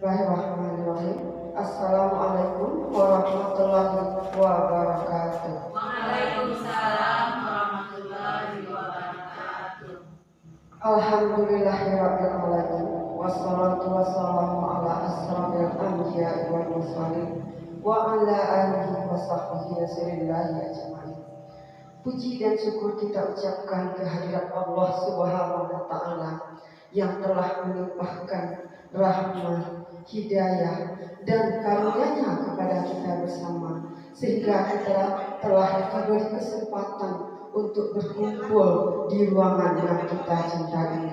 Bismillahirrahmanirrahim. Assalamualaikum warahmatullahi wabarakatuh. Waalaikumsalam warahmatullahi wabarakatuh. Alhamdulillahirabbil alamin. Wassalatu wassalamu ala asrofil anbiya'i wal mursalin wa ala alihi wa sahbihi wasilillahi ajmain. Puji dan syukur kita ucapkan kehadirat Allah Subhanahu wa taala yang telah melimpahkan rahmat, hidayah dan karunia-Nya kepada kita bersama, sehingga kita telah diberi kesempatan untuk berkumpul di ruangan yang kita cintai.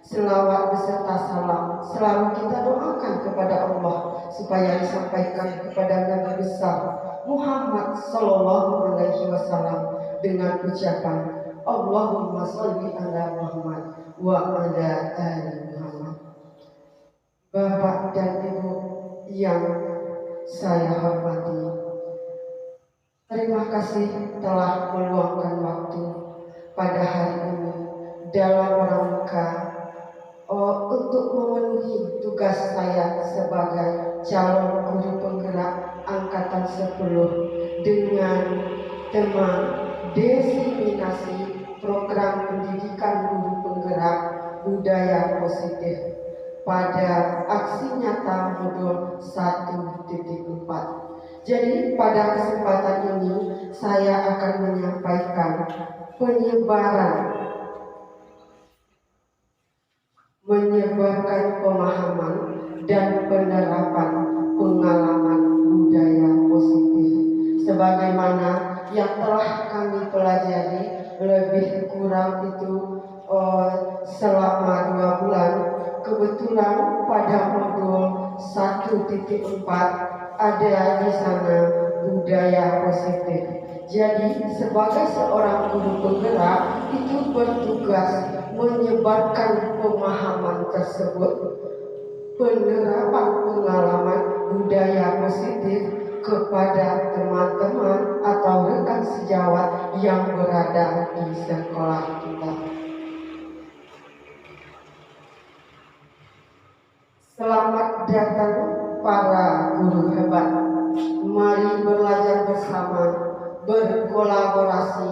Selawat beserta salam selalu kita doakan kepada Allah supaya disampaikan kepada Nabi besar Muhammad sallallahu alaihi wasallam dengan ucapan Allahumma sholli ala Muhammad wa ala ali Muhammad. Bapak dan Ibu yang saya hormati, terima kasih telah meluangkan waktu pada hari ini dalam rangka untuk memenuhi tugas saya sebagai calon guru penggerak angkatan 10 dengan tema diseminasi program pendidikan guru penggerak budaya positif pada aksi nyata modul 1.4. Jadi pada kesempatan ini saya akan menyampaikan menyebarkan pemahaman dan penerapan pengalaman budaya positif sebagaimana yang telah kami pelajari lebih kurang itu selama 2 bulan. Kebetulan pada modul 1.4 ada di sana budaya positif. Jadi sebagai seorang guru penggerak itu bertugas menyebarkan pemahaman tersebut, penerapan pengalaman budaya positif kepada teman-teman atau rekan sejawat yang berada di sekolah kita. Selamat datang para guru hebat. Mari belajar bersama, berkolaborasi,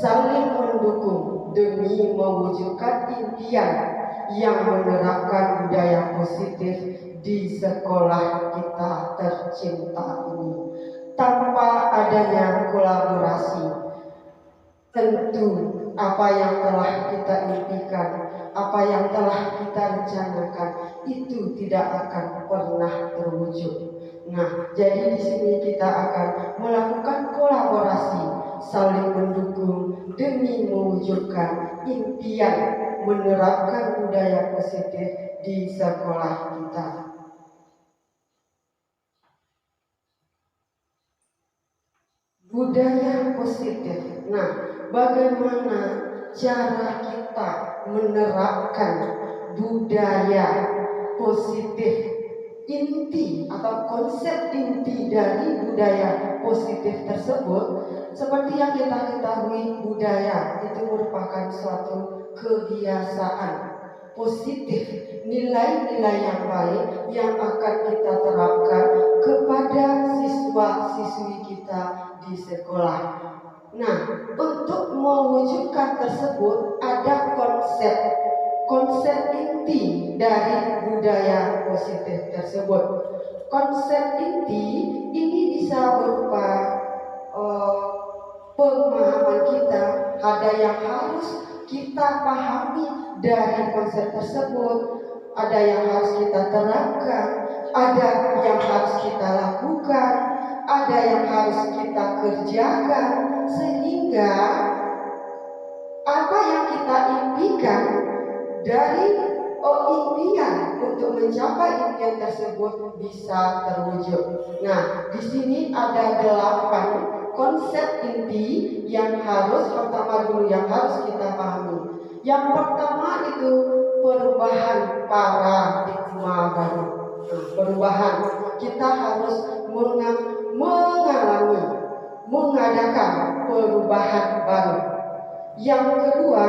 saling mendukung demi mewujudkan impian yang menerapkan budaya positif di sekolah kita tercinta ini. Tanpa adanya kolaborasi, tentu apa yang telah kita impikan, apa yang telah kita rencanakan itu tidak akan pernah terwujud. Nah, jadi di sini kita akan melakukan kolaborasi, saling mendukung demi mewujudkan impian menerapkan budaya positif di sekolah kita. Budaya positif. Nah, bagaimana cara kita menerapkan budaya positif? Inti atau konsep inti dari budaya positif tersebut, seperti yang kita ketahui, budaya itu merupakan suatu kebiasaan positif, nilai-nilai yang baik yang akan kita terapkan kepada siswa-siswi kita di sekolah. Nah, untuk mewujudkan tersebut ada konsep inti dari budaya positif tersebut. Konsep inti ini bisa berupa pemahaman kita, ada yang harus kita pahami dari konsep tersebut, ada yang harus kita terapkan, ada yang harus kita lakukan, ada yang harus kita kerjakan, sehingga apa yang kita impikan dari impian untuk mencapai impian tersebut bisa terwujud. Nah, di sini ada 8 konsep inti yang pertama dulu yang harus kita pahami. Yang pertama itu perubahan paradigma baru. Nah, perubahan kita harus mengadakan perubahan baru. Yang kedua,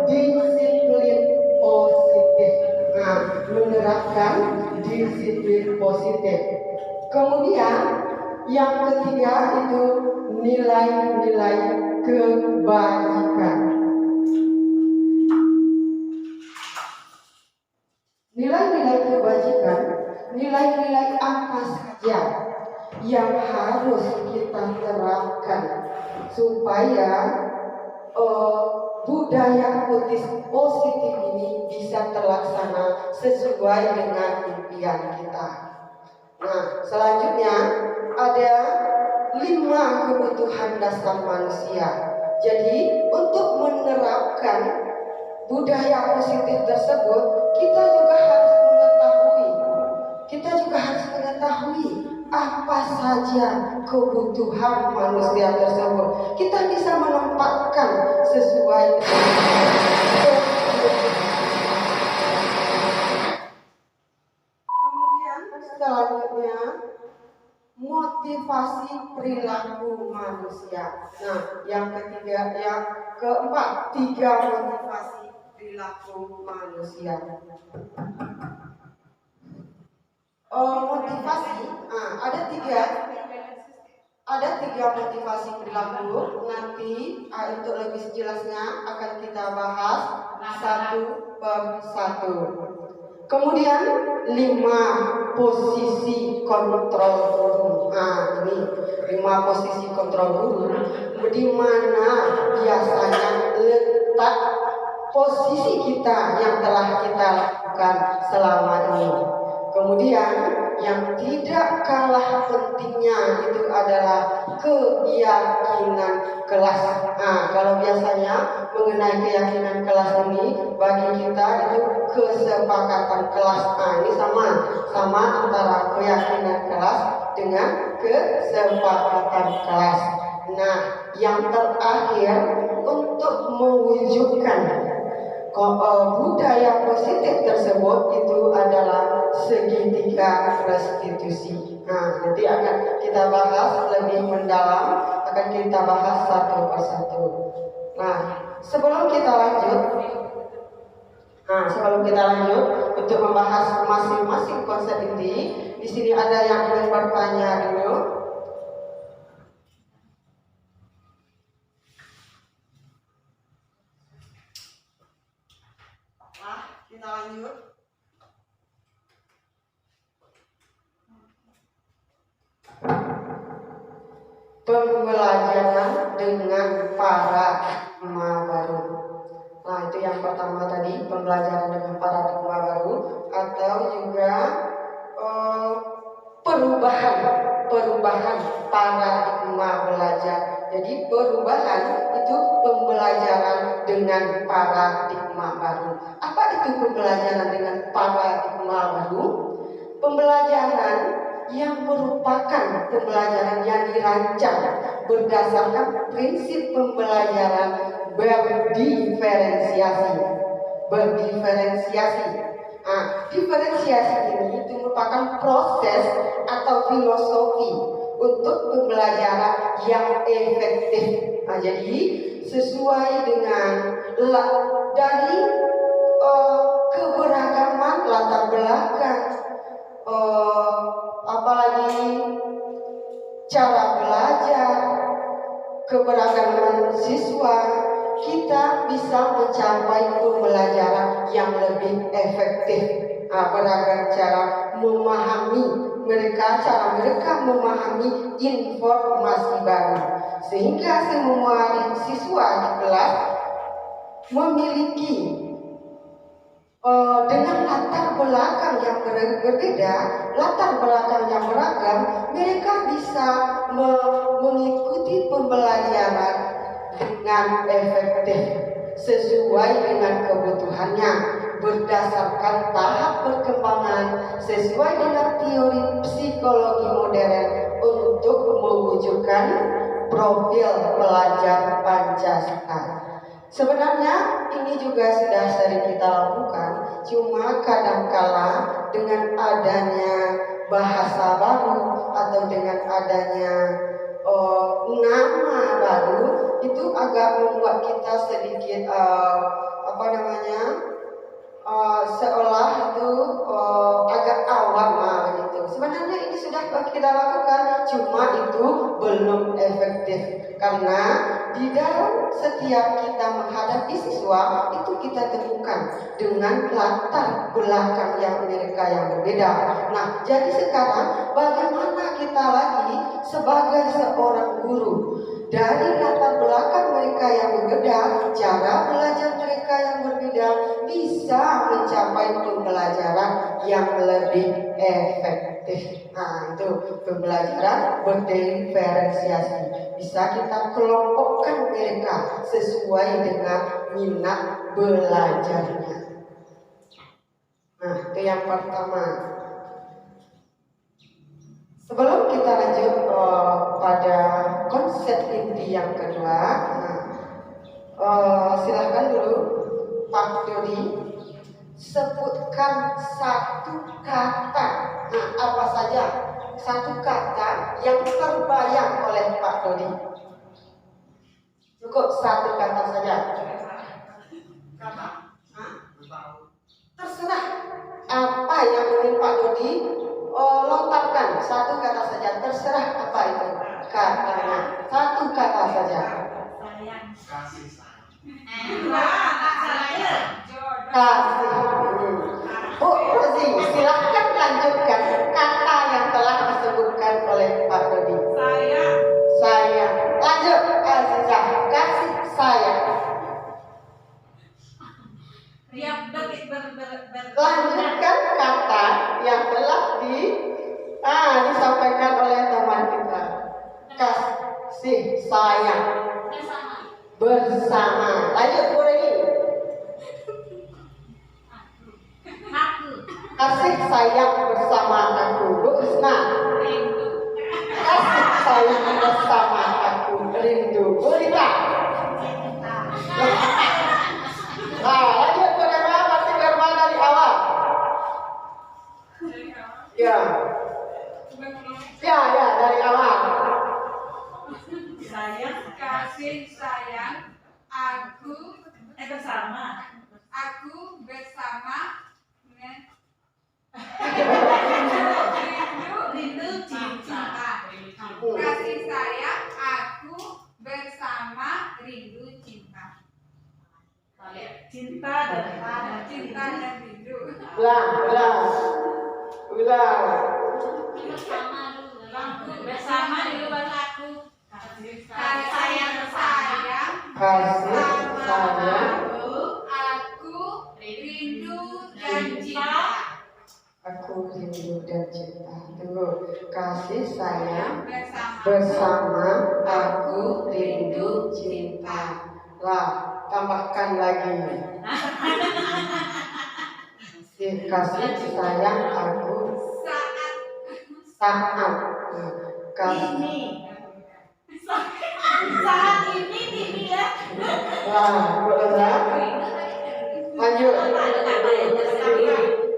disiplin positif. Nah, menerapkan disiplin positif. Kemudian yang ketiga itu nilai-nilai kebajikan. Nilai-nilai kebajikan, nilai-nilai apa saja yang harus kita terapkan supaya budaya positif ini bisa terlaksana sesuai dengan impian kita. Nah, selanjutnya ada 5 kebutuhan dasar manusia. Jadi, untuk menerapkan budaya positif tersebut, kita juga harus mengetahui apa saja kebutuhan manusia tersebut. Kita bisa menempatkan sesuai dengan kemudian selanjutnya motivasi perilaku manusia. Nah, yang keempat, 3 motivasi perilaku manusia. Motivasi, ada tiga motivasi perilaku. Nanti untuk lebih jelasnya akan kita bahas satu per satu. Kemudian 5 posisi kontrol guru. Nah, ini 5 posisi kontrol guru, di mana biasanya letak posisi kita yang telah kita lakukan selama ini. Kemudian yang tidak kalah pentingnya itu adalah keyakinan kelas. Nah, kalau biasanya mengenai keyakinan kelas ini bagi kita itu kesepakatan kelas. Nah, ini sama antara keyakinan kelas dengan kesepakatan kelas. Nah, yang terakhir untuk mewujudkan budaya positif tersebut itu adalah segitiga restitusi. Nah, nanti akan kita bahas lebih mendalam, akan kita bahas satu persatu. Nah, sebelum kita lanjut untuk membahas masing-masing konsep ini, di sini ada yang ingin bertanya dulu. Kita lanjut. Pembelajaran dengan paradigma baru. Nah, itu yang pertama tadi, pembelajaran dengan paradigma baru, atau juga perubahan paradigma belajar. Jadi perubahan itu pembelajaran dengan paradigma baru. Apa itu pembelajaran dengan paradigma baru? Pembelajaran yang merupakan pembelajaran yang dirancang berdasarkan prinsip pembelajaran berdiferensiasi. Nah, diferensiasi ini itu merupakan proses atau filosofi untuk pembelajaran yang efektif. Nah, jadi sesuai dengan dari keberagaman latar belakang, apalagi cara belajar, keberagaman siswa, kita bisa mencapai pembelajaran yang lebih efektif. Beragam cara cara mereka memahami informasi baru, sehingga semua siswa di kelas memiliki dengan latar belakang yang berbeda, latar belakang yang beragam, mereka bisa mengikuti pembelajaran dengan efektif sesuai dengan kebutuhannya, berdasarkan tahap perkembangan sesuai dengan teori psikologi modern untuk mewujudkan profil pelajar Pancasila. Sebenarnya ini juga sudah sering kita lakukan, cuma kadangkala dengan adanya bahasa baru atau dengan adanya nama baru itu agak membuat kita sedikit seolah itu agak awam begitu. Sebenarnya ini sudah kita lakukan, cuma itu belum efektif karena di dalam setiap kita menghadapi siswa itu kita temukan dengan latar belakang mereka yang berbeda. Nah, jadi sekarang bagaimana kita lagi sebagai seorang guru dari latar belakang mereka yang berbeda, cara belajar mereka yang berbeda bisa mencapai pembelajaran yang lebih efektif. Nah, itu pembelajaran berdiferensiasi. Bisa kita kelompokkan mereka sesuai dengan minat belajarnya. Nah, itu yang pertama. Sebelum kita lanjut pada konsep inti yang kedua, silahkan dulu Pak Dodi sebutkan satu kata. Nah, apa saja satu kata yang terbayang oleh Pak Dodi? Cukup satu kata saja. Kata? Terserah apa yang ingin Pak Dodi lontarkan, satu kata saja, terserah apa itu katanya, satu kata saja. Kasih Bu Rozi, silahkan lanjutkan kata yang telah disebutkan oleh Pak Dodi. Saya. Lanjut, Azizah, kasih saya. Lanjutkan kata yang telah disampaikan oleh teman kita. Kasih sayang bersama. Lanjut Bu Reni. Kasih sayang bersama aku. Bu Isna. Kasih sayang bersama aku. Rindu. Bu Rita. Nah, lanjut Bu Rema, masih verbal dari awal. Ya, dari awal. Saya kasih sayang aku bersama rindu cinta. Kasih sayang aku bersama rindu cinta. Cinta dan rindu. Ulang. Bersama dulu baru aku. Kasih sayang aku rindu dan cinta. Aku rindu dan cinta. Tunggu. Kasih sayang bersama aku rindu cinta. Lah, tambahkan lagi. Kasih sayang aku saat ini ya. Wah, boleh. Lanjut.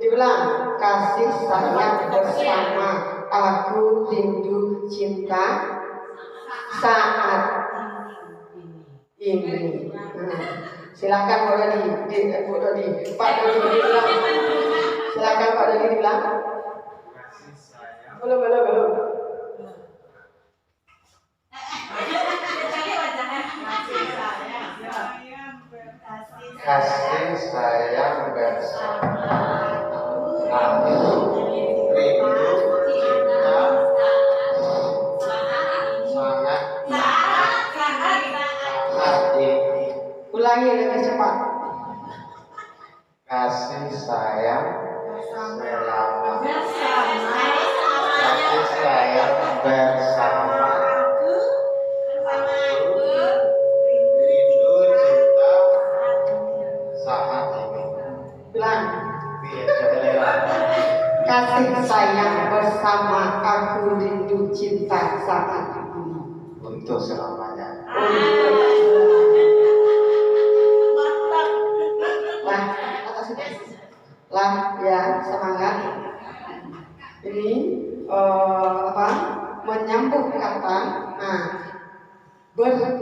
Diulang. Kasih sayang bersama aku rindu cinta saat ini. Silakan Bu Dodi. Pak Dodi diulang. Silakan Pak Dodi diulang. Belum. Kasih sayang bersama aku rindu cinta sangat ini. Ulangi lebih cepat. Kasih sayang selama kasih sayang bersama rindu cinta saat ini. Ulang. Kasih sayang bersama aku rindu cinta saat ini. Untuk selamanya. Lah ya, semangat. Ini menyambung kata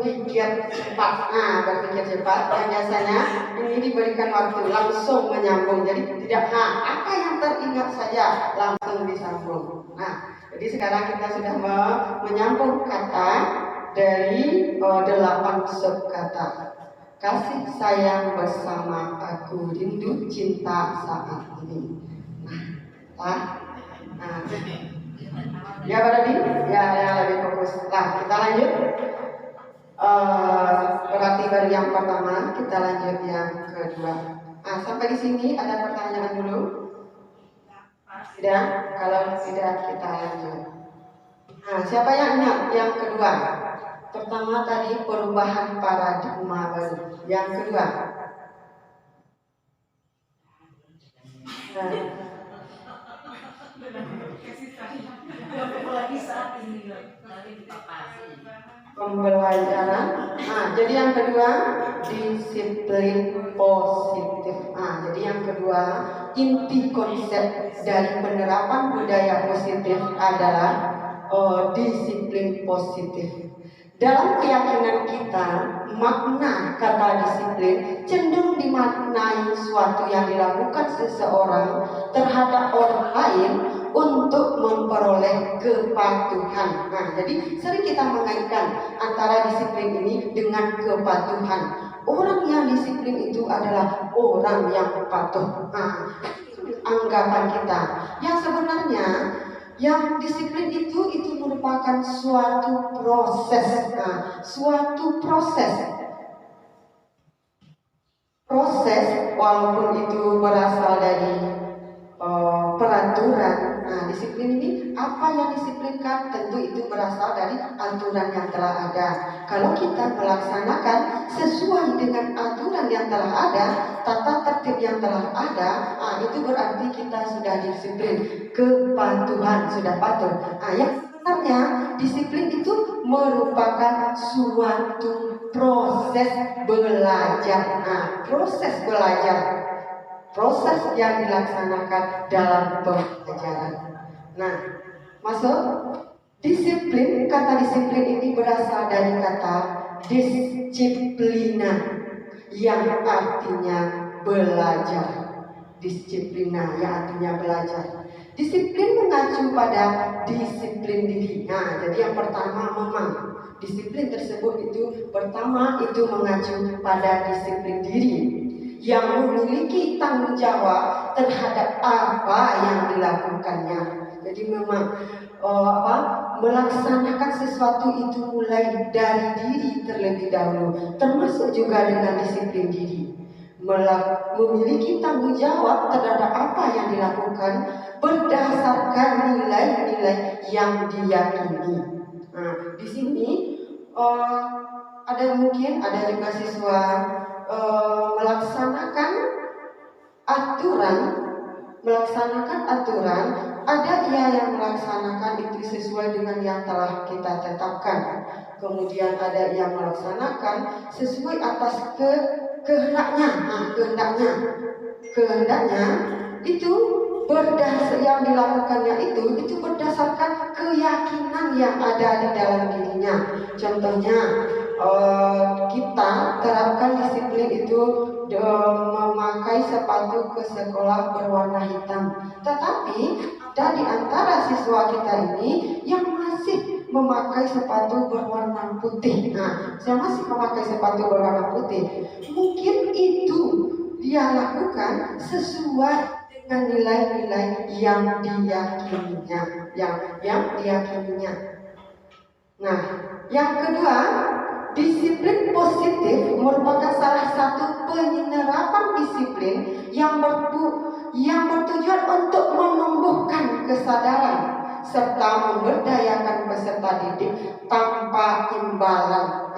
berpikir cepat. Nah, berpikir cepat yang biasanya ini diberikan waktu langsung menyambung. Jadi tidak apa yang teringat saja langsung disambung. Nah, jadi sekarang kita sudah menyambung kata dari 8 subkata. Kasih sayang bersama aku, rindu cinta saat ini. Nah, ya Pak Dadi? Ya lebih fokus. Nah, kita lanjut. Berarti baru yang pertama, kita lanjut yang kedua. Nah, sampai di sini ada pertanyaan dulu? Tidak? Kalau tidak, kita lanjut. Nah, siapa yang ingat yang kedua? Pertama tadi perubahan paradigma baru. Yang kedua. Pembelajaran. Nah, jadi yang kedua disiplin positif. Nah, jadi yang kedua inti konsep dari penerapan budaya positif adalah disiplin positif. Dalam keyakinan kita, makna kata disiplin cenderung dimaknai suatu yang dilakukan seseorang terhadap orang lain untuk memperoleh kepatuhan. Nah, jadi sering kita mengaitkan antara disiplin ini dengan kepatuhan. Orang yang disiplin itu adalah orang yang patuh. Nah, anggapan kita. Yang sebenarnya yang disiplin itu merupakan suatu proses. Nah, suatu proses walaupun itu berasal dari peraturan. Nah, disiplin ini apa yang disiplinkan tentu itu berasal dari aturan yang telah ada. Kalau kita melaksanakan sesuai dengan aturan yang telah ada, tata tertib yang telah ada, itu berarti kita sudah disiplin, kepatuhan, sudah patuh. Yang sebenarnya disiplin itu merupakan suatu proses belajar. Proses belajar, proses yang dilaksanakan dalam pembelajaran. Nah, masuk disiplin. Kata disiplin ini berasal dari kata disiplina yang artinya belajar. Disiplina yang artinya belajar. Disiplin mengacu pada disiplin diri. Nah, jadi yang pertama memang disiplin tersebut itu pertama itu mengacu pada disiplin diri yang memiliki tanggung jawab terhadap apa yang dilakukannya. Jadi memang melaksanakan sesuatu itu mulai dari diri terlebih dahulu, termasuk juga dengan disiplin diri. Memiliki tanggung jawab terhadap apa yang dilakukan berdasarkan nilai-nilai yang diyakini. Nah, di sini ada juga siswa melaksanakan aturan, ada ia yang melaksanakan itu sesuai dengan yang telah kita tetapkan. Kemudian ada yang melaksanakan sesuai atas kehendaknya. Kehendaknya itu yang dilakukannya itu berdasarkan keyakinan yang ada di dalam dirinya. Contohnya kita terapkan disiplin itu memakai sepatu ke sekolah berwarna hitam. Tetapi ada di antara siswa kita ini yang masih memakai sepatu berwarna putih. Nah, saya masih memakai sepatu berwarna putih. Mungkin itu dia lakukan sesuai dengan nilai-nilai yang diyakininya, yang diyakininya. Nah, yang kedua, disiplin positif merupakan salah satu penerapan disiplin yang bertujuan untuk menumbuhkan kesadaran serta memberdayakan peserta didik tanpa imbalan.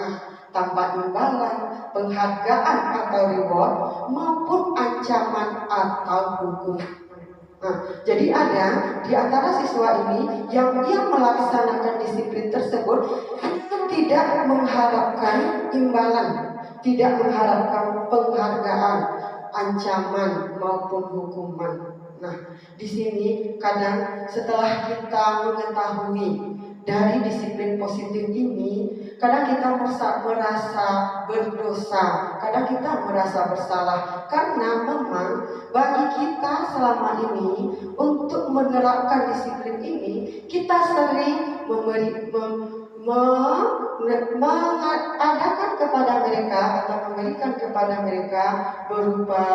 Penghargaan atau reward maupun ancaman atau hukum. Jadi ada di antara siswa ini yang melaksanakan disiplin tersebut tidak mengharapkan imbalan, tidak mengharapkan penghargaan, ancaman maupun hukuman. Nah, di sini kadang setelah kita mengetahui dari disiplin positif ini, Kadang kita merasa berdosa, kadang kita merasa bersalah. Karena memang bagi kita selama ini untuk menerapkan disiplin ini, kita sering mengadakan kepada mereka atau memberikan kepada mereka berupa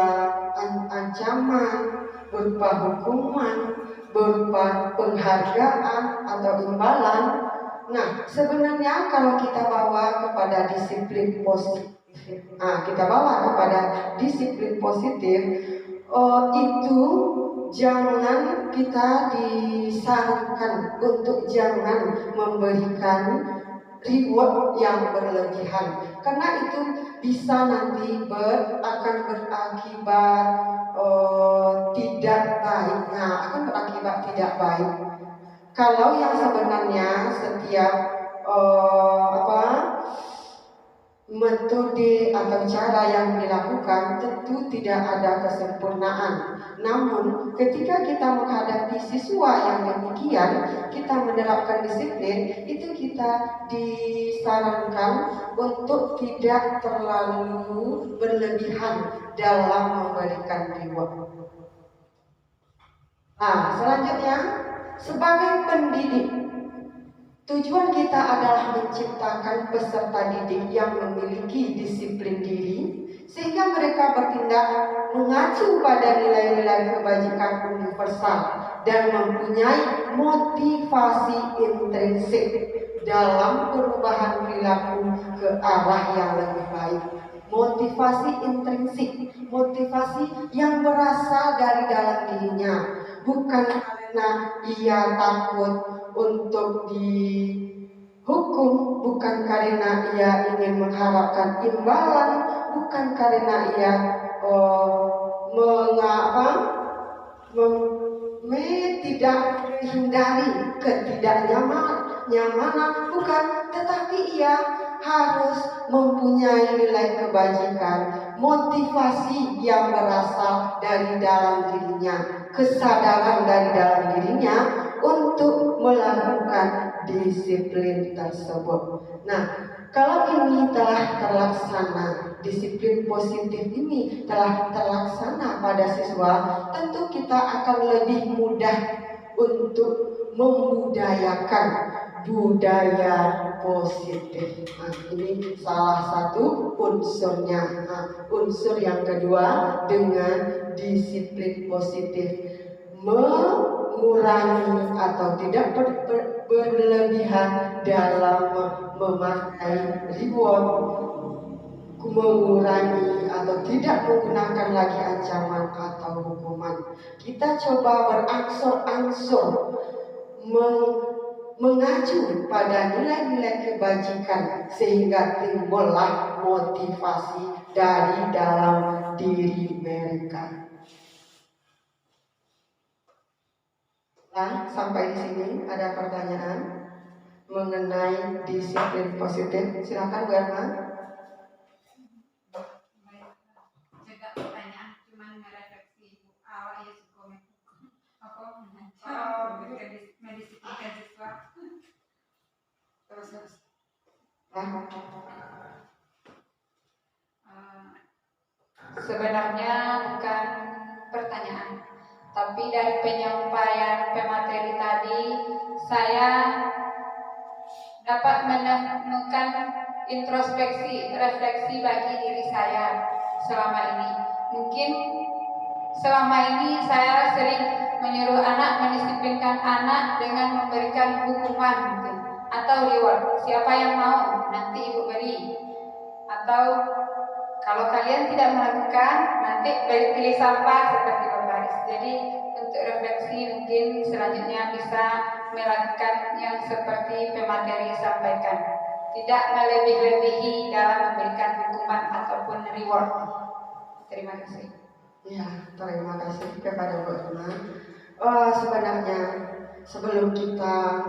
ancaman, berupa hukuman, berupa penghargaan atau imbalan. Nah, sebenarnya kalau kita bawa kepada disiplin positif, itu jangan kita disarankan untuk jangan memberikan reward yang berlebihan, karena itu bisa nanti akan berakibat tidak baik. Akan berakibat tidak baik. Kalau yang sebenarnya setiap metode atau cara yang dilakukan tentu tidak ada kesempurnaan. Namun ketika kita menghadapi siswa yang demikian, kita menerapkan disiplin, itu kita disarankan untuk tidak terlalu berlebihan dalam memberikan reward. Selanjutnya, sebagai pendidik, tujuan kita adalah menciptakan peserta didik yang memiliki disiplin diri, sehingga mereka bertindak mengacu pada nilai-nilai kebajikan universal dan mempunyai motivasi intrinsik dalam perubahan perilaku ke arah yang lebih baik. Motivasi intrinsik, motivasi yang berasal dari dalam dirinya, bukan karena ia takut untuk dihukum, bukan karena ia ingin mengharapkan imbalan, bukan karena ia tidak menghindari ketidaknyamanan, bukan, tetapi ia harus mempunyai nilai kebajikan, motivasi yang berasal dari dalam dirinya, kesadaran dari dalam dirinya untuk melakukan disiplin tersebut. Nah, kalau ini telah terlaksana, disiplin positif ini telah terlaksana pada siswa, tentu kita akan lebih mudah untuk membudayakan budaya positif. Ini salah satu unsurnya. Unsur yang kedua dengan disiplin positif, mengurangi atau tidak berlebihan dalam memakai reward, mengurangi atau tidak menggunakan lagi ancaman atau hukuman. Kita coba berangsur-angsur mengacu pada nilai-nilai kebajikan, sehingga timbullah motivasi dari dalam diri mereka. Sampai di sini ada pertanyaan mengenai disiplin positif. Silakan Bu Erma. Juga pertanyaan, cuman merefleksi awal ya komen mendisiplinkan siswa. Terus. Sebenarnya bukan pertanyaan, tapi dari penyampaian pemateri tadi saya dapat menemukan introspeksi, refleksi bagi diri saya selama ini. Mungkin selama ini saya sering menyuruh anak, mendisiplinkan anak dengan memberikan hukuman mungkin, atau reward. Siapa yang mau, nanti ibu beri. Atau kalau kalian tidak melakukan, nanti pilih sampah seperti berbaris. Jadi untuk refleksi mungkin selanjutnya bisa melakukan yang seperti pemateri sampaikan. Tidak melebih-lebihi dalam memberikan hukuman ataupun reward. Terima kasih. Ya, terima kasih kepada Bu Erma. Sebenarnya sebelum kita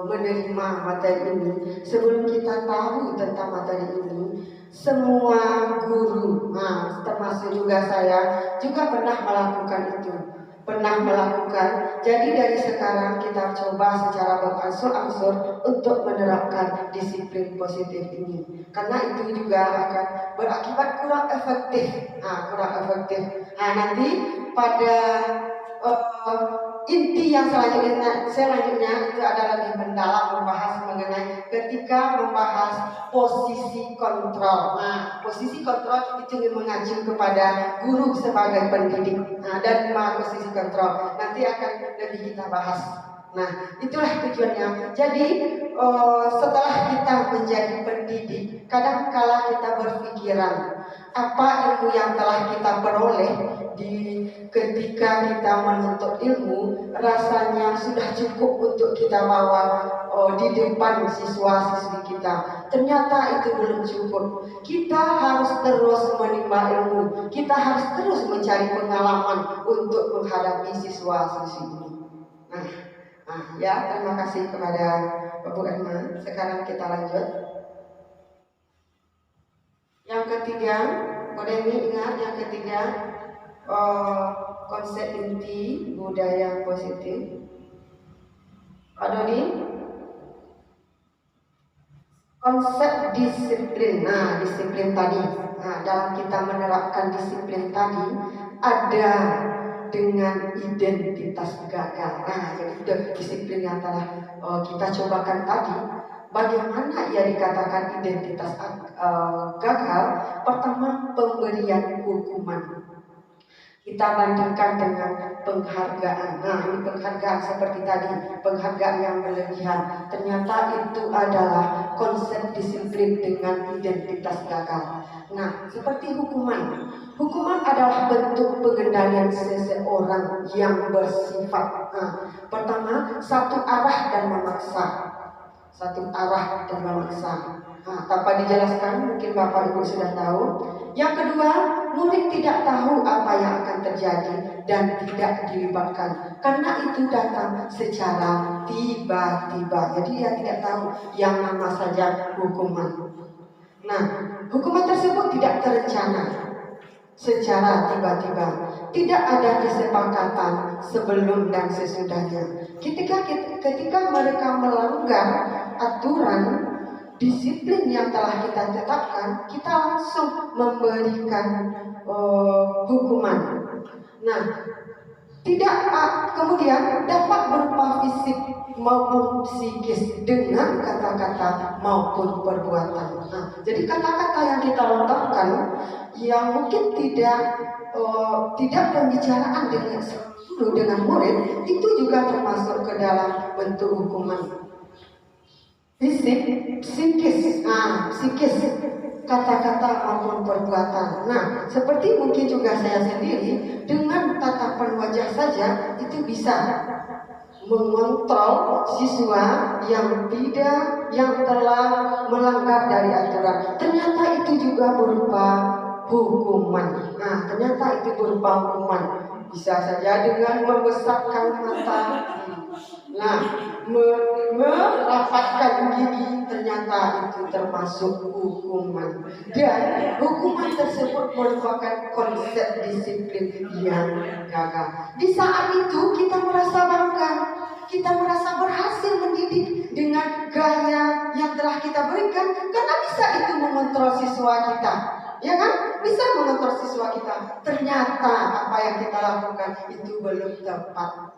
menerima materi ini, sebelum kita tahu tentang materi ini, semua guru, termasuk juga saya, juga pernah melakukan itu. pernah melakukan. Jadi dari sekarang kita coba secara berangsur-angsur untuk menerapkan disiplin positif ini, karena itu juga akan berakibat kurang efektif. Nanti pada inti yang selanjutnya itu adalah lebih mendalam membahas mengenai ketika membahas posisi kontrol. Posisi kontrol itu mengacu kepada guru sebagai pendidik. Dan posisi kontrol nanti akan lebih kita bahas. Itulah tujuannya. Jadi setelah kita menjadi pendidik, kadang-kala kita berpikiran apa ilmu yang telah kita peroleh ketika kita menuntut ilmu rasanya sudah cukup untuk kita bawa di depan siswa-siswi kita. Ternyata itu belum cukup. Kita harus terus menimba ilmu. Kita harus terus mencari pengalaman untuk menghadapi siswa-siswi ini. Terima kasih kepada Bu Emma. Sekarang kita lanjut. Yang ketiga, boleh ingat yang ketiga, konsep inti budaya positif. Pak Dodi, konsep disiplin. Disiplin tadi. Dalam kita menerapkan disiplin tadi ada dengan identitas gagal. Jadi disiplin yang telah kita cobakan tadi, bagaimana ia dikatakan identitas gagal? Pertama, pemberian hukuman. Kita bandingkan dengan penghargaan. Ini penghargaan seperti tadi, penghargaan yang berlebihan. Ternyata itu adalah konsep disiplin dengan identitas gagal. Seperti hukuman. Hukuman adalah bentuk pengendalian seseorang yang bersifat pertama, satu arah dan memaksa. Tanpa dijelaskan, mungkin Bapak Ibu sudah tahu. Yang kedua, murid tidak tahu apa yang akan terjadi dan tidak dilibatkan, karena itu datang secara tiba-tiba. Jadi dia tidak tahu yang nama saja hukuman. Hukuman tersebut tidak terencana, secara tiba-tiba. Tidak ada kesepakatan sebelum dan sesudahnya. Ketika mereka melanggar aturan disiplin yang telah kita tetapkan, kita langsung memberikan hukuman. Kemudian dapat berupa fisik maupun psikis dengan kata-kata maupun perbuatan. Jadi kata-kata yang kita lontarkan yang mungkin tidak pembicaraan dengan murid itu juga termasuk ke dalam bentuk hukuman. Fisik, psikis, kata-kata maupun perbuatan. Seperti mungkin juga saya sendiri dengan tatapan wajah saja itu bisa mengontrol siswa yang telah melanggar dari aturan. Ternyata itu juga berupa hukuman. Bisa saja dengan membesarkan mata, merapatkan gigi, ternyata itu termasuk hukuman. Dan hukuman tersebut merupakan konsep disiplin yang gagal. Di saat itu kita merasa bangga, kita merasa berhasil mendidik dengan gaya yang telah kita berikan, karena bisa itu mengontrol siswa kita. Ya kan? Bisa mengontrol siswa kita. Ternyata apa yang kita lakukan itu belum tepat.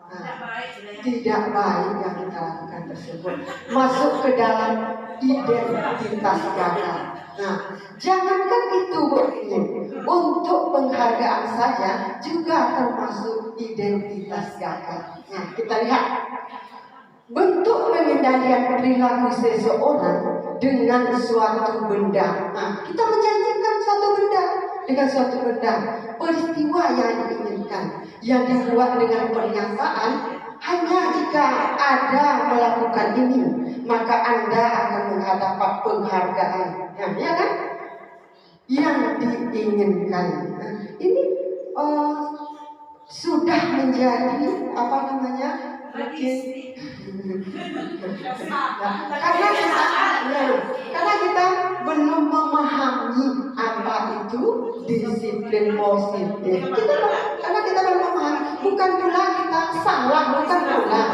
Tidak baik yang kita lakukan tersebut. Masuk ke dalam identitas gagal. Jangankan itu untuk penghargaan saja juga termasuk identitas gagal. Kita lihat bentuk pengendalian perilaku seseorang dengan suatu benda. Kita menjanjikan suatu benda dengan suatu benda, peristiwa yang diinginkan, yang dibuat dengan pernyataan. Hanya jika Anda melakukan ini, maka Anda akan mendapat penghargaan. Ya kan? Yang diinginkan. Ini sudah menjadi karena kita belum memahami apa itu disiplin positif. Karena kita belum memahami. bukan pula kita salah, bukan pula.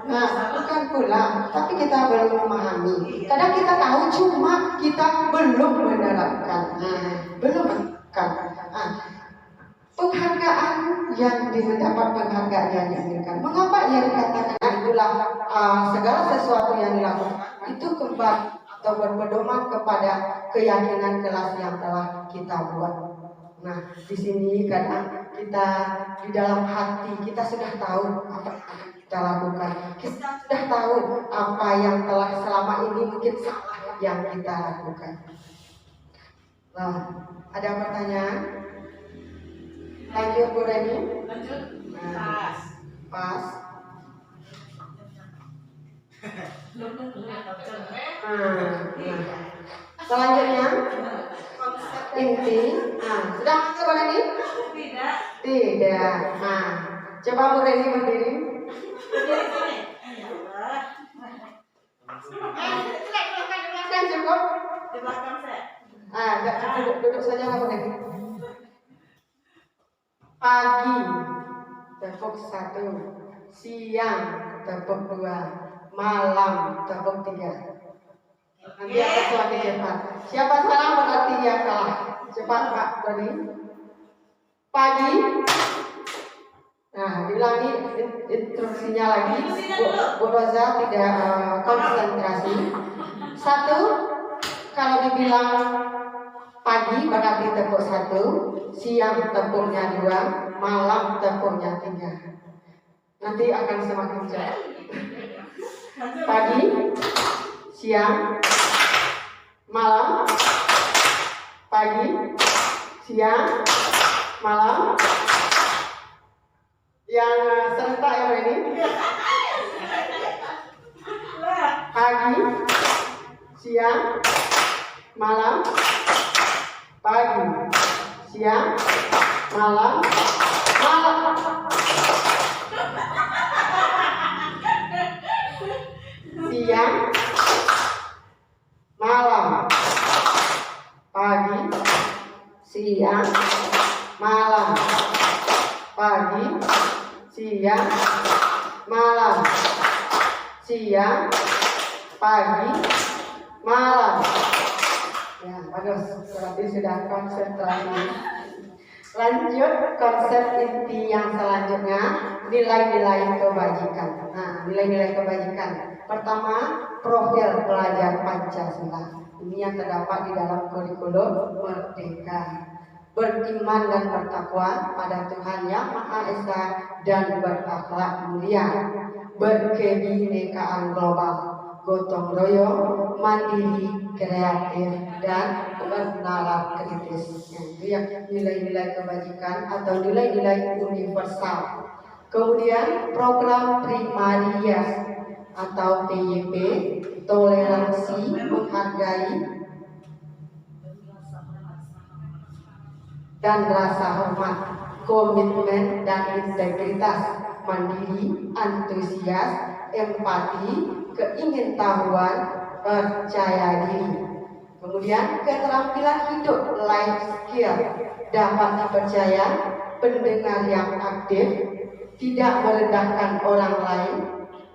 Nah, bukan pula, tapi kita belum memahami. Kadang kita tahu, cuma kita belum menerapkan. Belum menerapkan. Penghargaan yang mendapat penghargaan yang diinginkan. Mengapa ia dikatakan itulah segala sesuatu yang dilakukan itu kembali atau berpedoman kepada keyakinan kelas yang telah kita buat. Nah, di sini kadang kita di dalam hati kita sudah tahu apa yang akan kita lakukan. Kita sudah tahu apa yang telah selama ini mungkin salah yang kita lakukan. Nah, ada pertanyaan? Lanjut Bu Reni. Lanjut. Nah, pas. Selanjutnya inti. Sudah masuk Bu Reni? Tidak. Tidak. Coba Bu Reni berdiri. Kan cukup? Di belakang saya. Duduk saja lah Bu Reni. Pagi tepuk 1, siang tepuk 2, malam tepuk 3. Nanti akan semakin cepat. Siapa salah berarti dia kalah. Cepat Pak Doni. Pagi. Nah, diulangi instruksinya lagi. Bu Roza tidak konsentrasi. 1, kalau dibilang pagi berarti tepuk 1, siang tepuknya 2, malam tepuknya 3. Nanti akan semakin cepat. Pagi, siang, malam. Pagi, siang, malam. Yang serentak yang ini. Pagi, siang, malam. Pagi, siang, malam, malam. Siang, malam. Pagi, siang, malam. Pagi, siang, malam. Siang, pagi, malam. Ya, bagus. Berarti sudah konsentrasi. Lanjut konsep inti yang selanjutnya, nilai-nilai kebajikan. Nah, nilai-nilai kebajikan. Pertama, profil pelajar Pancasila. Ini yang terdapat di dalam kurikulum Merdeka. Beriman dan bertakwa pada Tuhan Yang Maha Esa dan berakhlak mulia. Berkebinekaan global, gotong royong, mandiri, kreatif, dan bernalar kritis. Itu yang nilai-nilai kebajikan atau nilai-nilai universal. Kemudian program Primarias atau PYP, toleransi, menghargai, dan rasa hormat, komitmen dan integritas, mandiri, antusias, empati, keingintahuan, percaya diri. Kemudian keterampilan hidup, life skill, dapat dipercaya, pendengar yang aktif, tidak merendahkan orang lain,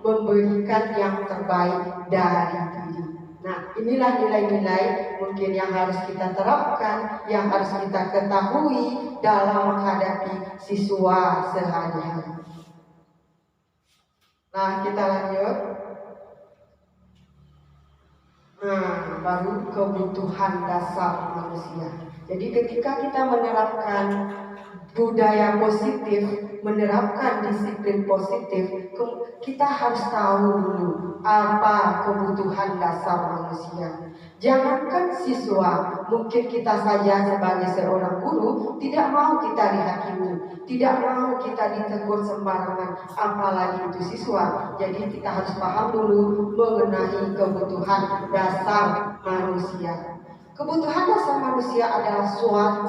memberikan yang terbaik dari diri. Nah, inilah nilai-nilai mungkin yang harus kita terapkan, yang harus kita ketahui dalam menghadapi siswa sehari-hari. Nah, kita lanjut. Nah, baru kebutuhan dasar manusia. Jadi ketika kita menerapkan budaya positif, menerapkan disiplin positif, kita harus tahu dulu apa kebutuhan dasar manusia. Jangankan siswa, mungkin kita saja sebagai seorang guru tidak mau kita dihakimi, tidak mau kita ditegur sembarangan, apalagi itu siswa. Jadi kita harus paham dulu mengenai kebutuhan dasar manusia. Kebutuhan dasar manusia adalah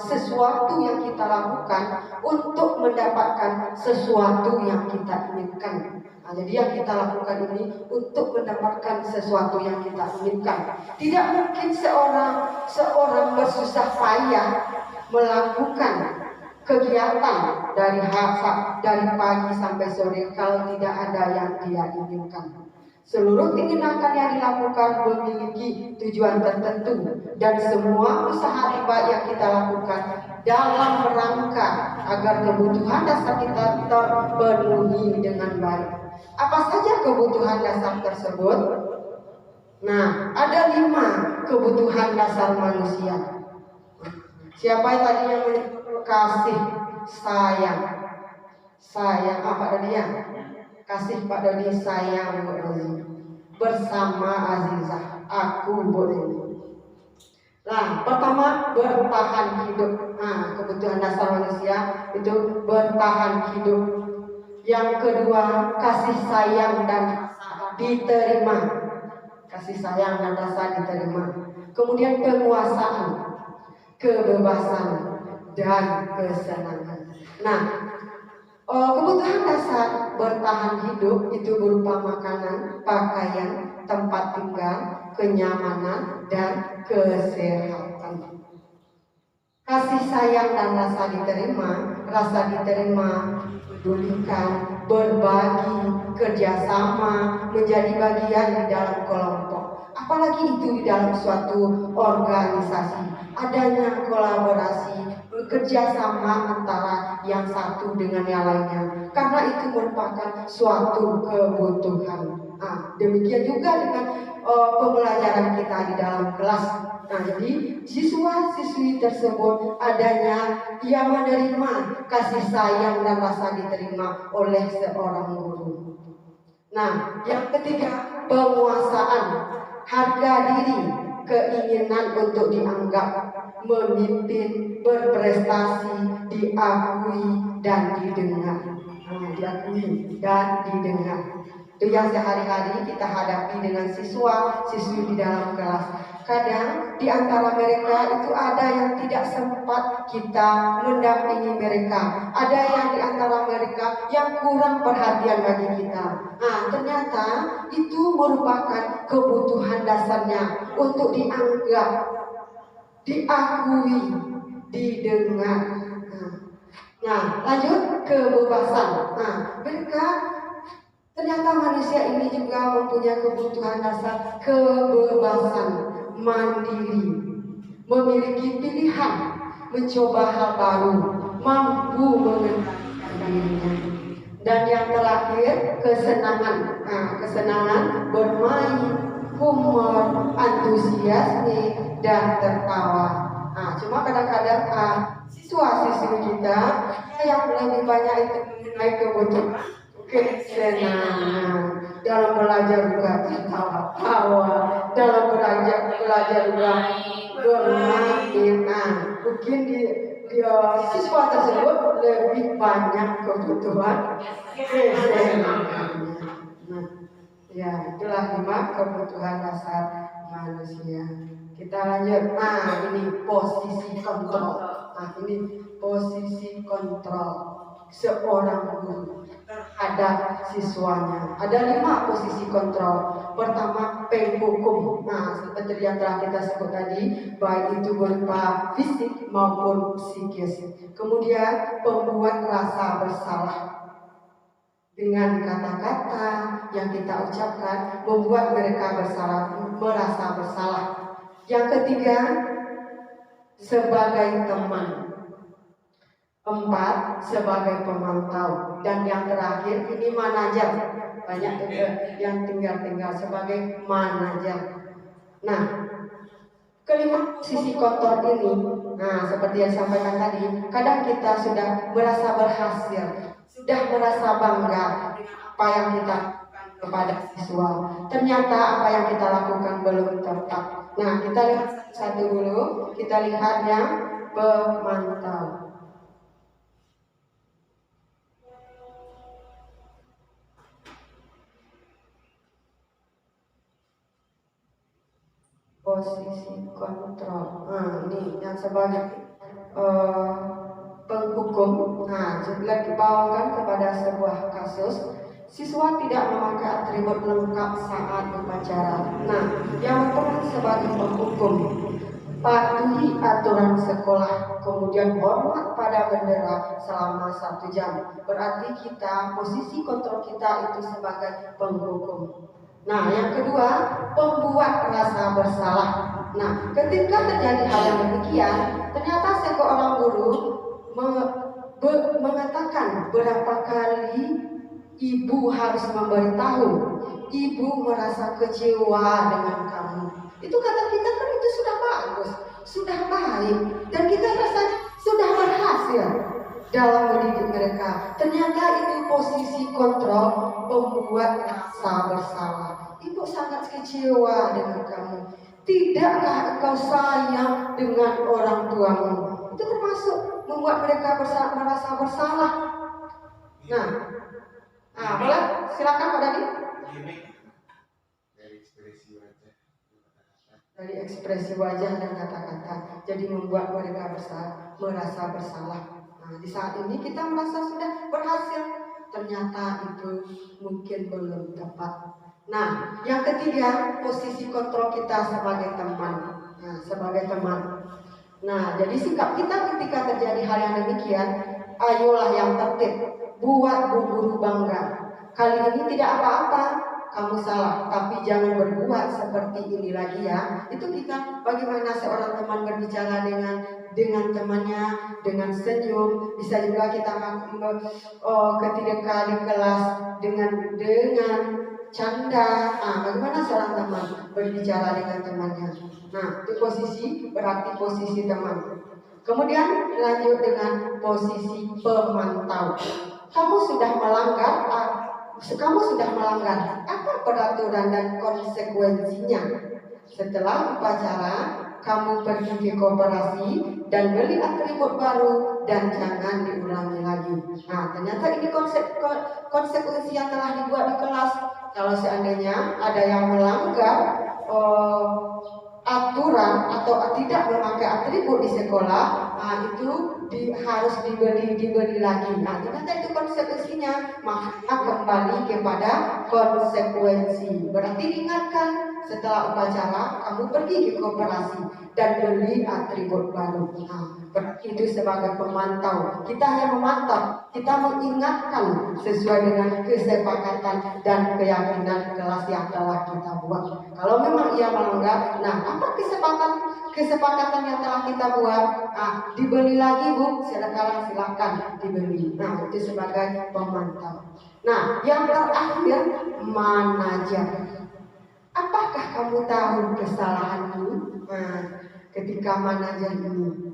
sesuatu yang kita lakukan untuk mendapatkan sesuatu yang kita inginkan. Nah, jadi yang kita lakukan ini untuk mendapatkan sesuatu yang kita inginkan. Tidak mungkin seorang bersusah payah melakukan kegiatan dari pagi sampai sore kalau tidak ada yang dia inginkan. Seluruh tindakan yang dilakukan memiliki tujuan tertentu dan semua usaha riba yang kita lakukan dalam rangka agar kebutuhan dasar kita terpenuhi dengan baik. Apa saja kebutuhan dasar tersebut? Nah, ada 5 kebutuhan dasar manusia. Siapa yang tadi yang kasih sayang? Sayang apa tadi ya? Kasih Pak Dodi, sayang Bu Dodi. Bersama Azizah, aku Bu Dodi. Nah, pertama bertahan hidup. Nah, kebutuhan dasar manusia itu bertahan hidup. Yang kedua, kasih sayang dan diterima. Kasih sayang dan rasa diterima. Kemudian penguasaan, kebebasan, dan kesenangan. Nah, kebutuhan dasar bertahan hidup itu berupa makanan, pakaian, tempat tinggal, kenyamanan, dan kesehatan. Kasih sayang dan rasa diterima, pedulikan, berbagi, kerjasama, menjadi bagian di dalam kelompok. Apalagi itu di dalam suatu organisasi, adanya kolaborasi, bekerja sama antara yang satu dengan yang lainnya, karena itu merupakan suatu kebutuhan. Nah, demikian juga dengan pembelajaran kita di dalam kelas. Nah, jadi siswa-siswi tersebut adanya yang menerima kasih sayang dan rasa diterima oleh seorang guru. Nah, yang ketiga, penguasaan, harga diri, keinginan untuk dianggap, memimpin, berprestasi, diakui dan didengar. Diakui dan didengar. Itu yang sehari-hari kita hadapi dengan siswa-siswi di dalam kelas. Kadang di antara mereka itu ada yang tidak sempat kita mendampingi mereka. Ada yang di antara mereka yang kurang perhatian bagi kita. Nah, ternyata itu merupakan kebutuhan dasarnya untuk dianggap, diakui, didengar. Nah, lanjut kebebasan. Nah, mereka ternyata manusia ini juga mempunyai kebutuhan dasar kebebasan, mandiri, memiliki pilihan, mencoba hal baru, mampu mengendalikan dirinya. Dan yang terakhir, kesenangan. Nah, kesenangan bermain, humor, antusiasme, dan tertawa. Nah, cuma kadang-kadang siswa-siswi kita yang lebih banyak itu mengenai kebutuhan kesenangan. Dalam belajar juga tertawa, dalam belajar juga bermain. Nah, mungkin di siswa tersebut lebih banyak kebutuhan kesenangan. Nah, ya, itulah 5 kebutuhan dasar manusia. Kita lanjut. Nah, ini posisi kontrol. Nah, ini posisi kontrol seorang guru terhadap siswanya. Ada 5 posisi kontrol. Pertama, penghukum. Nah, seperti yang telah kita sebut tadi, baik itu berupa fisik maupun psikis. Kemudian, pembuat rasa bersalah. Dengan kata-kata yang kita ucapkan membuat mereka merasa bersalah. Yang ketiga, sebagai teman. 4, sebagai pemantau. Dan yang terakhir, ini manajer. Banyak yang tinggal sebagai manajer. Nah, kelima posisi kontrol ini, nah seperti yang sampaikan tadi, kadang kita sudah merasa berhasil, sudah merasa bangga dengan apa yang kita lakukan kepada siswa. Ternyata apa yang kita lakukan belum tepat. Nah, kita lihat satu dulu. Kita lihat yang pemantau. Posisi kontrol. Nah, ini yang sebagai penghukum. Nah, jika dibawakan kepada sebuah kasus, siswa tidak memakai atribut lengkap saat upacara. Nah, yang berperan sebagai penghukum patuhi aturan sekolah, kemudian hormat pada bendera selama 1 jam. Berarti kita, posisi kontrol kita itu sebagai penghukum. Nah, yang kedua, pembuat rasa bersalah. Nah, ketika terjadi hal yang demikian, ternyata seorang guru mengatakan berapa kali ibu harus memberitahu, ibu merasa kecewa dengan kamu. Itu kata kita kan itu sudah bagus, sudah baik, dan kita rasanya sudah berhasil dalam mendidik mereka. Ternyata itu posisi kontrol pembuat rasa bersalah. Ibu sangat kecewa dengan kamu. Tidakkah engkau sayang dengan orang tuamu? Itu termasuk membuat mereka merasa bersalah. Nah, boleh silakan Pak Dani. Dari ekspresi wajah dan kata-kata, jadi membuat mereka merasa bersalah. Nah, di saat ini kita merasa sudah berhasil, ternyata itu mungkin belum tepat. Nah, yang ketiga, posisi kontrol kita sebagai teman. Nah, sebagai teman. Nah, jadi sikap kita ketika terjadi hal yang demikian, ayolah yang tertib, buat bu guru bangga. Kali ini tidak apa-apa, kamu salah, tapi jangan berbuat seperti ini lagi ya. Itu kita, bagaimana seorang teman berbicara dengan temannya, dengan senyum. Bisa juga kita ketika di kelas dengan canda. Bagaimana seorang teman berbicara dengan temannya. Nah, itu berarti posisi teman. Kemudian lanjut dengan posisi pemantau. Kamu sudah melanggar apa peraturan dan konsekuensinya? Setelah upacara, kamu pergi ke koperasi dan beli atribut baru dan jangan diulangi lagi. Nah, ternyata ini konsekuensi yang telah dibuat di kelas. Kalau seandainya ada yang melanggar aturan atau tidak memakai atribut di sekolah, itu harus dibeli lagi. Nah, ternyata itu konsekuensinya, maka kembali kepada konsekuensi. Berarti diingatkan, setelah upacara kamu pergi ke koperasi dan beli atribut baru. Berarti itu sebagai pemantau. Kita hanya memantau, kita mengingatkan sesuai dengan kesepakatan dan keyakinan kelas yang telah kita buat. Kalau memang ia melanggar, apa kesepakatan yang telah kita buat? Dibeli lagi bu, silakan dibeli. Nah, itu sebagai pemantau. Nah, yang terakhir, manajer. Apakah kamu tahu kesalahanmu ketika manajer ini?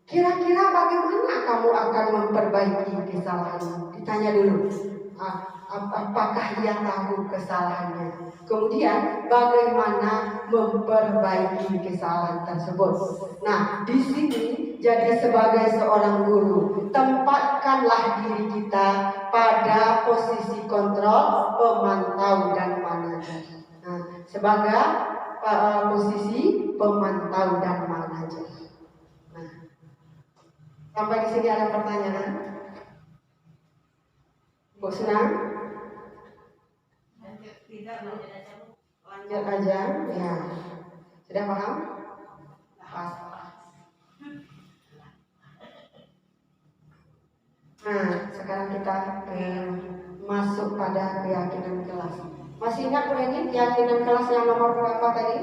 Kira-kira bagaimana kamu akan memperbaiki kesalahanmu? Ditanya dulu. Apakah ia tahu kesalahannya? Kemudian bagaimana memperbaiki kesalahan tersebut? Nah, di sini jadi sebagai seorang guru, tempatkanlah diri kita pada posisi kontrol, pemantau dan manajer. Sebagai posisi pemantau dan manajer. Sampai di sini ada pertanyaan? Bu senang? Lanjut aja, ya. Sudah paham? Pas. Nah, sekarang kita masuk pada keyakinan kelas. Masih ingat Bu Leni keyakinan kelas yang nomor berapa tadi?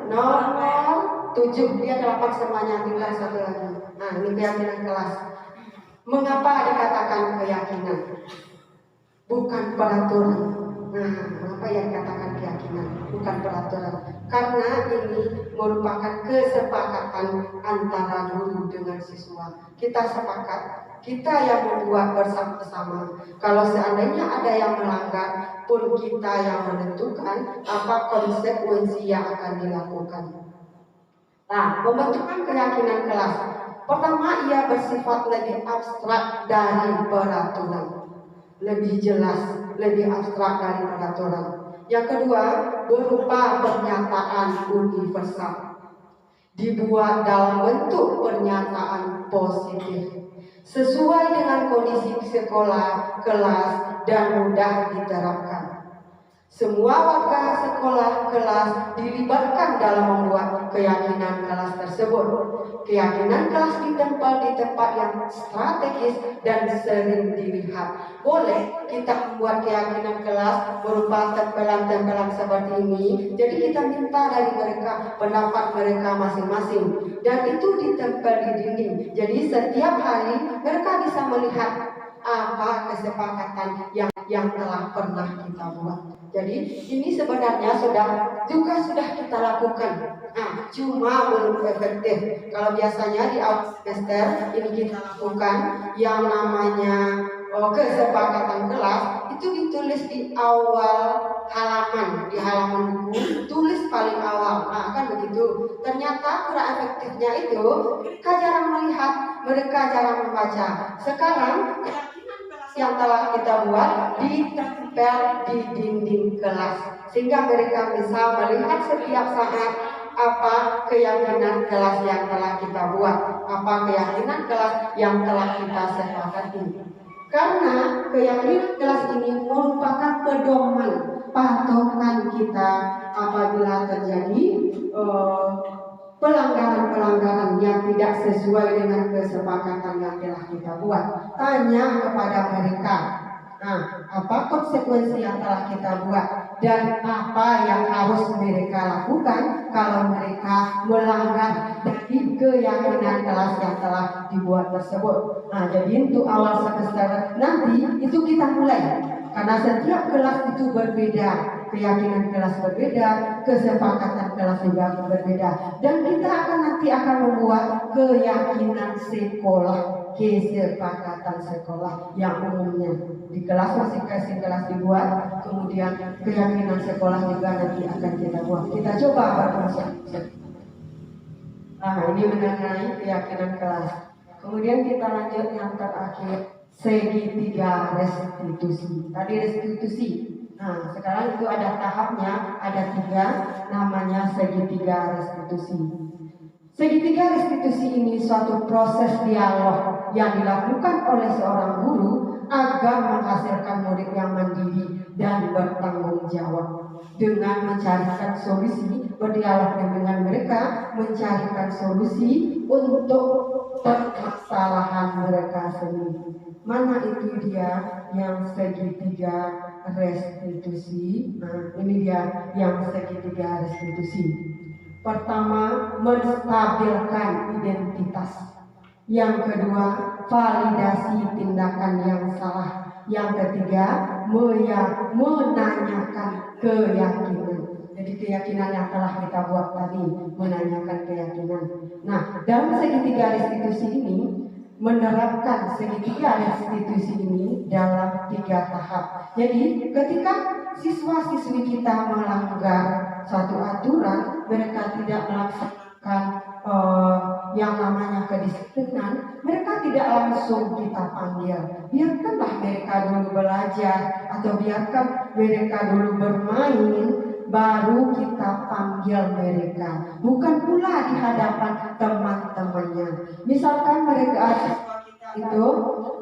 Nomor 7, dia 8 semuanya, tinggal 1 lagi. Nah, ini keyakinan kelas. Mengapa dikatakan keyakinan? Bukan peraturan. Mengapa yang dikatakan keyakinan? Bukan peraturan. Karena ini merupakan kesepakatan antara guru dengan siswa. Kita sepakat, kita yang membuat bersama-sama. Kalau seandainya ada yang melanggar, pun kita yang menentukan apa konsekuensi yang akan dilakukan. Nah, pembentukan keyakinan kelas. Pertama, ia bersifat lebih abstrak dari peraturan. Lebih jelas, lebih abstrak dari peraturan. Yang kedua, berupa pernyataan universal. Dibuat dalam bentuk pernyataan positif. Sesuai dengan kondisi sekolah, kelas, dan mudah diterapkan. Semua warga sekolah kelas dilibatkan dalam membuat keyakinan kelas tersebut. Keyakinan kelas ditempel di tempat yang strategis dan sering dilihat. Boleh kita membuat keyakinan kelas berupa tempelan-tempelan seperti ini. Jadi kita minta dari mereka pendapat mereka masing-masing. Dan itu ditempel di dinding. Jadi setiap hari mereka bisa melihat apa kesepakatan yang telah pernah kita buat. Jadi ini sebenarnya sudah kita lakukan. Nah, cuma belum efektif. Kalau biasanya di awal semester ini kita lakukan yang namanya kesepakatan kelas itu ditulis di awal halaman, di halaman buku tulis paling awal. Nah, kan begitu. Ternyata kurang efektifnya itu mereka jarang melihat, mereka jarang membaca. Sekarang yang telah kita buat ditempel di dinding kelas sehingga mereka bisa melihat setiap saat apa keyakinan kelas yang telah kita buat, apa keyakinan kelas yang telah kita sepakati. Karena keyakinan kelas ini merupakan pedoman patokan kita apabila terjadi pelanggaran-pelanggaran yang tidak sesuai dengan kesepakatan yang telah kita buat. Tanya kepada mereka, nah, apa konsekuensi yang telah kita buat dan apa yang harus mereka lakukan kalau mereka melanggar dari keyakinan kelas yang telah dibuat tersebut. Nah, jadi untuk awal semester nanti itu kita mulai, karena setiap kelas itu berbeda. Keyakinan kelas berbeda, kesepakatan kelas juga berbeda, dan kita nanti akan membuat keyakinan sekolah, kesepakatan sekolah yang umumnya di kelas masing-masing kelas dibuat, kemudian keyakinan sekolah juga nanti akan kita buat. Kita coba berproses. Nah, ini mengenai keyakinan kelas. Kemudian kita lanjut yang terakhir, segitiga restitusi. Tadi restitusi. Nah, sekarang itu ada tahapnya, ada 3, namanya segitiga restitusi. Segitiga restitusi ini suatu proses dialog yang dilakukan oleh seorang guru agar menghasilkan murid yang mandiri dan bertanggung jawab. Dengan mencarikan solusi, berdialog dengan mereka, mencarikan solusi untuk permasalahan mereka sendiri. Mana itu dia yang segitiga restitusi? Nah, ini dia yang segitiga restitusi. Pertama, menstabilkan identitas. Yang kedua, validasi tindakan yang salah. Yang ketiga, menanyakan keyakinan. Jadi keyakinan yang telah kita buat tadi, menanyakan keyakinan. Nah, dalam segitiga restitusi ini, menerapkan segitiga restitusi ini dalam 3 tahap. Jadi ketika siswa-siswi kita melanggar suatu aturan, mereka tidak melaksanakan yang namanya kedisiplinan, mereka tidak langsung kita panggil. Biarkanlah mereka dulu belajar, atau biarkan mereka dulu bermain, baru kita panggil mereka. Bukan pula di hadapan teman-temannya. Misalkan mereka itu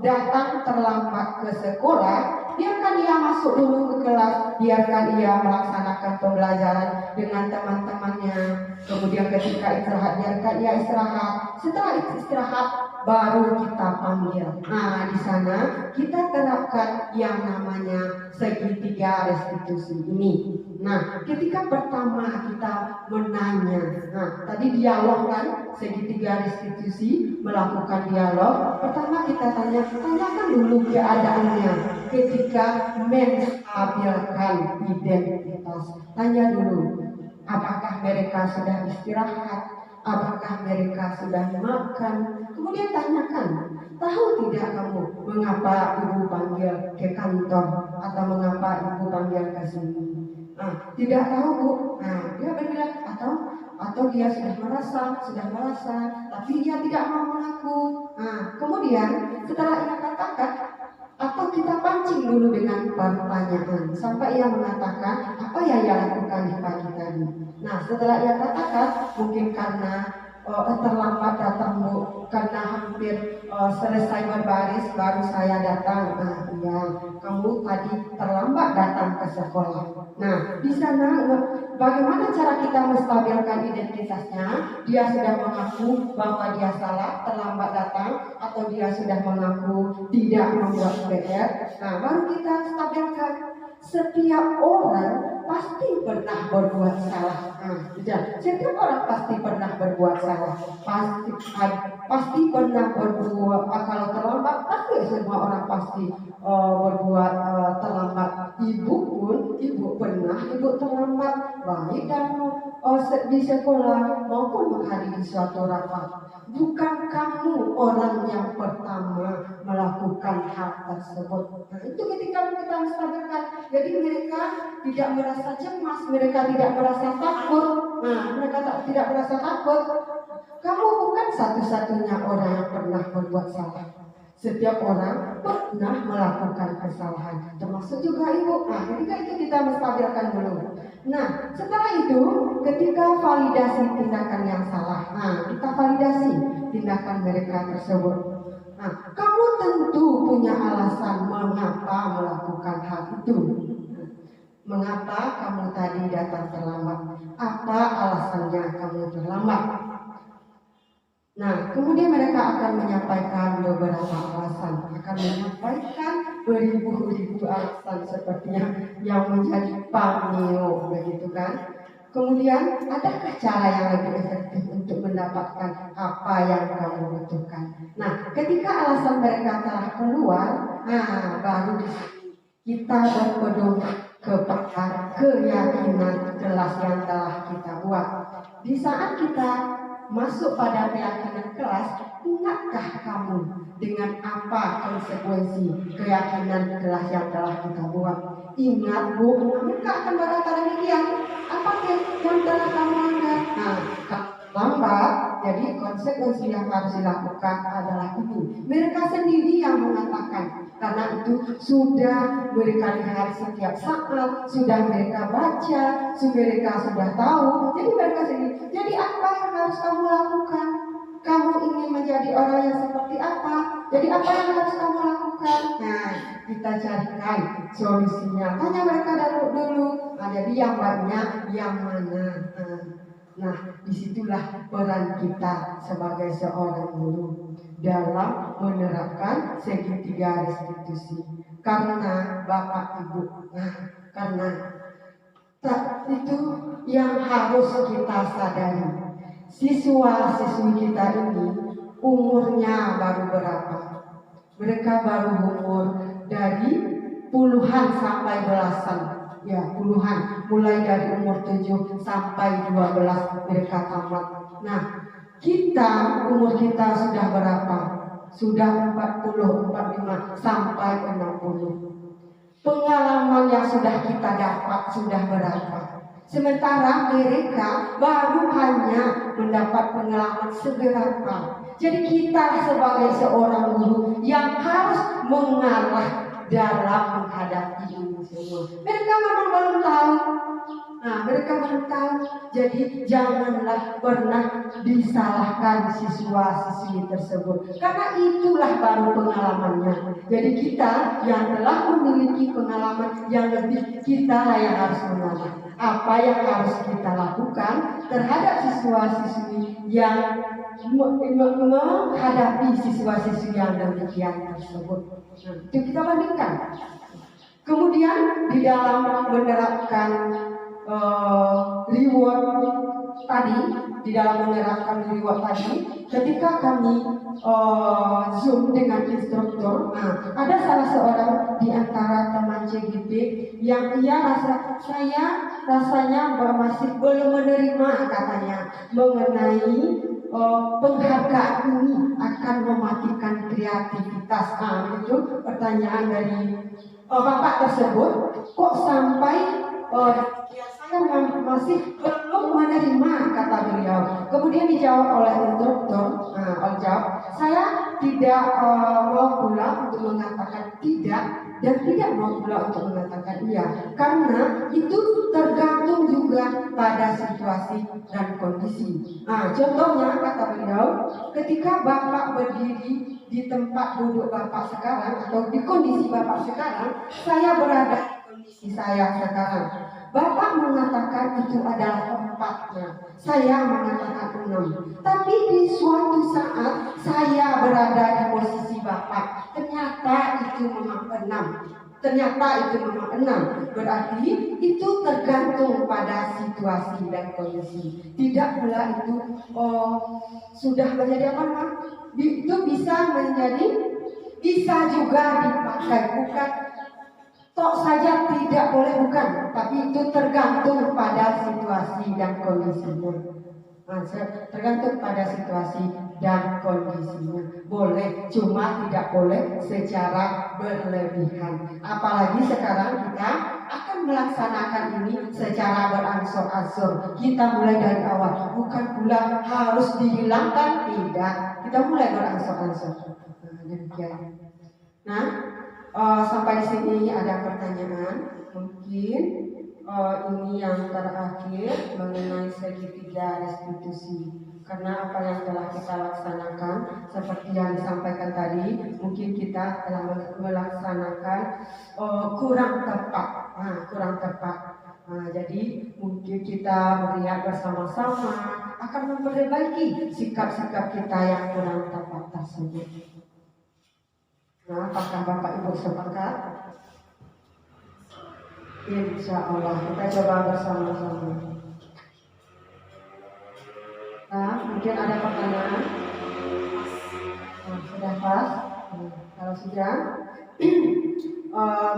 datang terlambat ke sekolah, biarkan ia masuk dulu ke kelas, biarkan ia melaksanakan pembelajaran dengan teman-temannya. Kemudian ketika istirahat, biarkan ia istirahat. Setelah istirahat, baru kita panggil. Nah, di sana kita terapkan yang namanya segitiga restitusi ini. Nah, ketika pertama kita menanya, nah tadi dialog kan, segitiga restitusi melakukan dialog. Pertama kita tanyakan dulu keadaannya ketika menstabilkan identitas. Tanya dulu, apakah mereka sudah istirahat? Apakah mereka sudah makan? Kemudian tanyakan, tahu tidak kamu mengapa ibu panggil ke kantor atau mengapa ibu panggil ke sini? Nah, tidak tahu Bu. Nah, dia berbilang atau dia sudah merasa, tapi dia tidak mau mengaku. Nah, kemudian setelah ia katakan, atau kita pancing dulu dengan pertanyaan sampai ia mengatakan apa yang ia lakukan di pagi tadi. Nah, setelah ia katakan, mungkin karena terlambat datang Bu, karena hampir selesai berbaris baru saya datang. Nah, iya, kamu tadi terlambat datang ke sekolah. Nah, di sana bagaimana cara kita menstabilkan identitasnya? Dia sudah mengaku bahwa dia salah, terlambat datang, atau dia sudah mengaku tidak membuat PR. Nah, baru kita stabilkan. Setiap orang pasti pernah berbuat salah. Setiap orang pasti pernah berbuat salah. Pasti pernah berbuat. Kalau terlambat, pasti semua orang pasti berbuat terlambat. Ibu pun, ibu pernah ibu terlambat baik dan di sekolah maupun menghadiri suatu rapat. Bukan kamu orang yang pertama melakukan hal tersebut. Nah, itu ketika kita menstabilkan. Jadi mereka tidak merasa cemas, mereka tidak merasa takut. Nah, mereka tidak merasa takut. Kamu bukan satu-satunya orang yang pernah berbuat salah. Setiap orang pernah melakukan kesalahan, termasuk juga ibu. Nah, ketika itu kita menstabilkan dulu. Nah, setelah itu ketika validasi tindakan yang salah, nah kita validasi tindakan mereka tersebut. Nah, kamu tentu punya alasan mengapa melakukan hal itu. Mengapa kamu tadi datang terlambat? Apa alasannya kamu terlambat? Nah, kemudian mereka akan menyampaikan beberapa alasan, akan menyampaikan beribu-ribu alasan sepertinya yang menjadi pameo, begitu kan? Kemudian, adakah cara yang lebih efektif untuk mendapatkan apa yang kamu butuhkan? Nah, ketika alasan mereka telah keluar, nah baru kita berpedoman kepada keyakinan kelas yang telah kita buat. Di saat kita masuk pada keyakinan kelas, ingatkah kamu dengan apa konsekuensi keyakinan kelas yang telah kita buat? Ingat Bu, mereka akan berkata demikian. Apa yang telah kamu anggap? Nah, lambat, jadi konsekuensi yang harus dilakukan adalah itu. Mereka sendiri yang mengatakan, karena itu sudah mereka lihat setiap saat, sudah mereka baca, mereka sudah tahu. Jadi mereka sendiri. Jadi apa yang harus kamu lakukan? Kamu ingin menjadi orang yang seperti apa? Jadi apa yang harus kamu lakukan? Nah, kita carikan solusinya. Tanya mereka dulu. Nah, jadi yang banyak, yang mana? Nah, disitulah peran kita sebagai seorang guru dalam menerapkan segitiga restitusi. Karena Bapak Ibu, karena itu yang harus kita sadari. Siswa-siswi kita ini umurnya baru berapa? Mereka baru umur dari puluhan sampai belasan. Ya, puluhan, mulai dari umur 7 sampai 12 mereka tamat. Nah, umur kita sudah berapa? Sudah 40, 45 sampai 60. Pengalaman yang sudah kita dapat sudah berapa? Sementara mereka baru hanya mendapat pengalaman seberapa. Jadi kita sebagai seorang guru yang harus mengalah dalam menghadapi ini semua. Mereka memang belum tahu. Nah, mereka belum tahu. Jadi janganlah pernah disalahkan siswa-siswi tersebut, karena itulah baru pengalamannya. Jadi kita yang telah memiliki pengalaman yang lebih, kita lah yang harus mengalah. Apa yang harus kita lakukan terhadap siswa-siswi yang menghadapi siswa-siswi yang demikian tersebut. Nah, itu kita bandingkan. Kemudian di dalam menerapkan reward tadi, ketika kami Zoom dengan instruktur, ada salah seorang di antara teman CGP yang rasanya masih belum menerima, katanya, mengenai penghargaan ini akan mematikan kreativitas. Itu pertanyaan dari bapak tersebut. Kok sampai saya masih belum menerima, kata beliau. Kemudian dijawab oleh instruktur, saya tidak mau pula untuk mengatakan tidak dan tidak mau pula untuk mengatakan iya, karena itu tergantung juga pada situasi dan kondisi. Contohnya kata beliau, ketika Bapak berdiri di tempat duduk Bapak sekarang atau di kondisi Bapak sekarang, saya berada di kondisi saya sekarang. Bapak mengatakan itu adalah 4, saya mengatakan 6. Tapi di suatu saat saya berada di posisi Bapak, ternyata itu memang 6. Berarti itu tergantung pada situasi dan kondisi. Tidak pula itu sudah menjadi apa? Itu bisa juga dipakai, bukan tok saja tidak boleh, bukan, tapi itu tergantung pada situasi dan kondisinya. Tergantung pada situasi dan kondisinya. Boleh, cuma tidak boleh secara berlebihan. Apalagi sekarang kita akan melaksanakan ini secara berangsur-angsur. Kita mulai dari awal, bukan pula harus dihilangkan, tidak. Kita mulai berangsur-angsur. Demikian. Sampai di sini ada pertanyaan, mungkin ini yang terakhir mengenai segitiga restitusi. Karena apa yang telah kita laksanakan seperti yang disampaikan tadi, mungkin kita telah melaksanakan kurang tepat. Jadi mungkin kita melihat bersama-sama akan memperbaiki sikap-sikap kita yang kurang tepat tersebut. Apakah Bapak Ibu sepakat? Insya Allah kita coba bersama-sama. Mungkin ada pertanyaan? Sudah pas? Kalau sudah,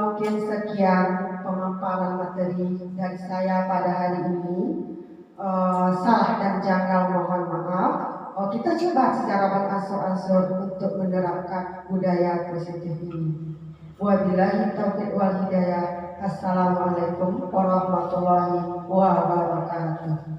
mungkin sekian pemaparan materi dari saya pada hari ini. Salah dan janggal mohon maaf. Kita coba secara berangsur-angsur untuk menerapkan budaya positif ini. Wabillahi taufiq wal hidayah. Assalamualaikum warahmatullahi wabarakatuh.